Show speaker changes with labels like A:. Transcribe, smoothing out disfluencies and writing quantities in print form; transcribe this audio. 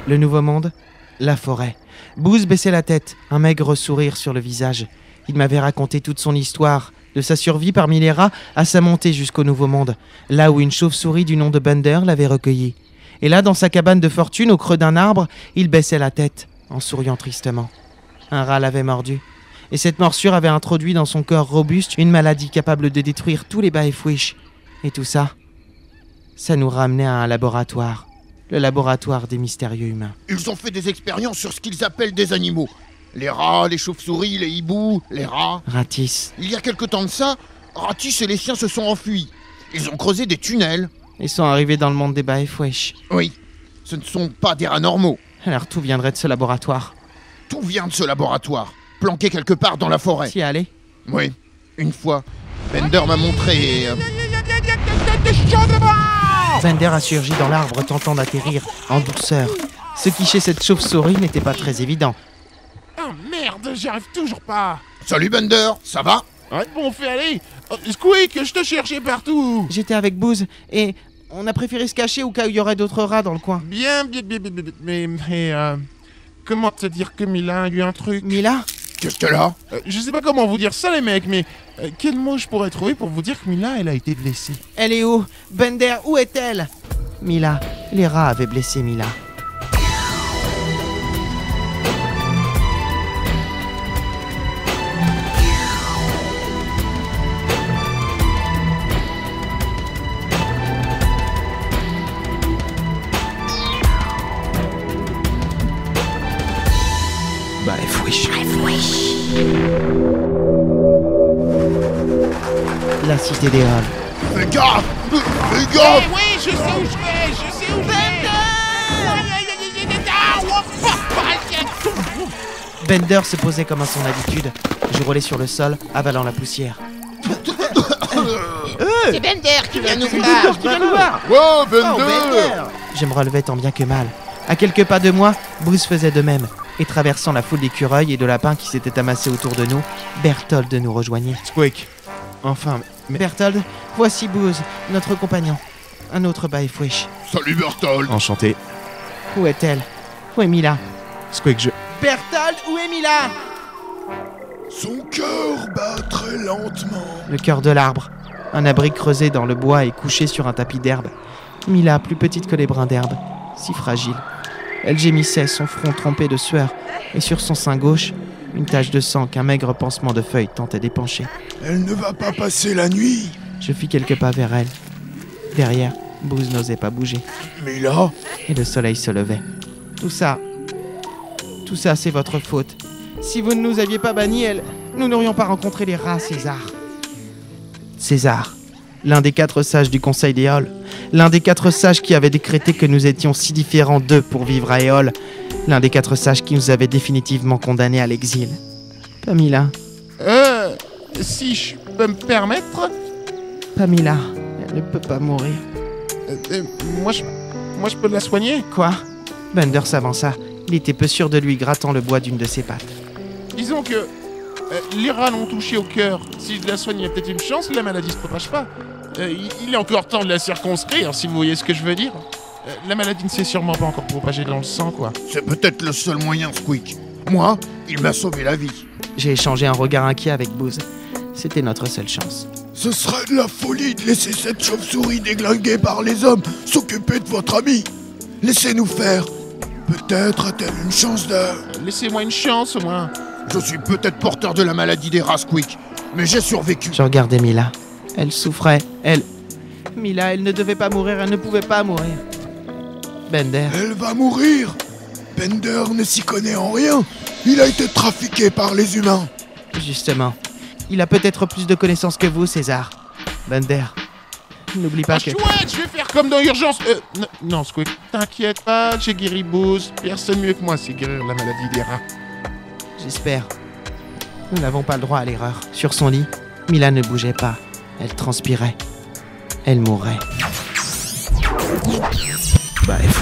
A: Le nouveau monde, la forêt. Booz baissait la tête, un maigre sourire sur le visage. Il m'avait raconté toute son histoire, de sa survie parmi les rats à sa montée jusqu'au nouveau monde, là où une chauve-souris du nom de Bender l'avait recueilli. Et là, dans sa cabane de fortune, au creux d'un arbre, il baissait la tête, en souriant tristement. Un rat l'avait mordu, et cette morsure avait introduit dans son corps robuste une maladie capable de détruire tous les Baefwish. Et tout ça, ça nous ramenait à un laboratoire. Le laboratoire des mystérieux humains.
B: Ils ont fait des expériences sur ce qu'ils appellent des animaux. Les rats, les chauves-souris, les hiboux, les rats.
A: Ratis.
B: Il y a quelque temps de ça, Ratis et les siens se sont enfuis. Ils ont creusé des tunnels.
A: Ils sont arrivés dans le monde des Baefwish.
B: Oui, ce ne sont pas des rats normaux.
A: Alors tout viendrait de ce laboratoire.
B: Tout vient de ce laboratoire, planqué quelque part dans la forêt.
A: T'y es allé ?
B: Oui, une fois. Bender m'a montré et...
A: Bender a surgi dans l'arbre tentant d'atterrir en douceur. Ce qui chez cette chauve-souris n'était pas très évident.
C: Oh merde, j'y arrive toujours pas.
B: Salut Bender, ça va?
C: Ouais, bon, fais aller. Oh, Squeak, je te cherchais partout.
A: J'étais avec Booz et on a préféré se cacher au cas où il y aurait d'autres rats dans le coin.
C: Bien, mais comment te dire que Mila a eu un truc?
A: Mila ?
B: Qu'est-ce qu'elle a?
C: Je sais pas comment vous dire ça, les mecs, mais quel mot je pourrais trouver pour vous dire que Mila, elle a été blessée?
A: Elle est où ? Bender, où est-elle ? Mila. Les rats avaient blessé Mila.
B: Baefwish.
A: La cité des Halls.
B: Fais gaffe! Fais gaffe!
C: Oui, je sais où je vais,
A: Bender se posait comme à son habitude. Je roulais sur le sol, avalant la poussière.
D: C'est Bender qui vient nous voir.
B: Oh, Bender!
A: Je me relevais tant bien que mal. À quelques pas de moi, Bruce faisait de même. Et traversant la foule d'écureuils et de lapins qui s'étaient amassés autour de nous, Berthold nous rejoignait.
C: Squeak. Enfin, mais...
A: Berthold, voici Booz, notre compagnon. Un autre Baefwish.
B: Salut Berthold!
C: Enchanté.
A: Où est-elle ? Où est Mila ?
C: Squeak, je...
A: Berthold, où est Mila ?
B: Son cœur bat très lentement.
A: Le cœur de l'arbre. Un abri creusé dans le bois et couché sur un tapis d'herbe. Mila, plus petite que les brins d'herbe, si fragile. Elle gémissait, son front trempé de sueur, et sur son sein gauche, une tache de sang qu'un maigre pansement de feuilles tentait d'épancher.
B: Elle ne va pas passer la nuit.
A: Je fis quelques pas vers elle. Derrière, Booz n'osait pas bouger,
B: Mila?
A: et le soleil se levait. Tout ça, c'est votre faute. Si vous ne nous aviez pas bannis, nous n'aurions pas rencontré les rats, César. César, l'un des 4 sages du Conseil des Halls, l'un des 4 sages qui avait décrété que nous étions si différents d'eux pour vivre à Éole, l'un des 4 sages qui nous avait définitivement condamnés à l'exil. Pamela.
C: Si je peux me permettre,
A: Pamela, elle ne peut pas mourir.
C: moi je peux la soigner.
A: Quoi ? Bender s'avança. Il était peu sûr de lui, grattant le bois d'une de ses pattes.
C: Disons que les rats l'ont touché au cœur. Si je la soigne, il y a peut-être une chance que la maladie se propage pas. Il est encore temps de la circonscrire, si vous voyez ce que je veux dire. La maladie ne s'est sûrement pas encore propagée dans le sang, quoi.
B: C'est peut-être le seul moyen, Squeak. Moi, il m'a sauvé la vie.
A: J'ai échangé un regard inquiet avec Booz. C'était notre seule chance.
B: Ce serait de la folie de laisser cette chauve-souris déglinguée par les hommes s'occuper de votre ami. Laissez-nous faire. Peut-être a-t-elle une chance de...
C: Laissez-moi une chance, au moins.
B: Je suis peut-être porteur de la maladie des rats, Squeak, mais j'ai survécu.
A: Je regardais Mila. Elle souffrait. Mila, elle ne devait pas mourir, elle ne pouvait pas mourir. Bender.
B: Elle va mourir. Bender ne s'y connaît en rien. Il a été trafiqué par les humains.
A: Justement. Il a peut-être plus de connaissances que vous, César. Bender. N'oublie pas que...
C: Chouette, je vais faire comme dans Urgence. Non, Squeak, t'inquiète pas, j'ai guéri Booz. Personne mieux que moi sait guérir la maladie des rats.
A: J'espère. Nous n'avons pas le droit à l'erreur. Sur son lit, Mila ne bougeait pas. Elle transpirait. Elle mourrait. Baefwish.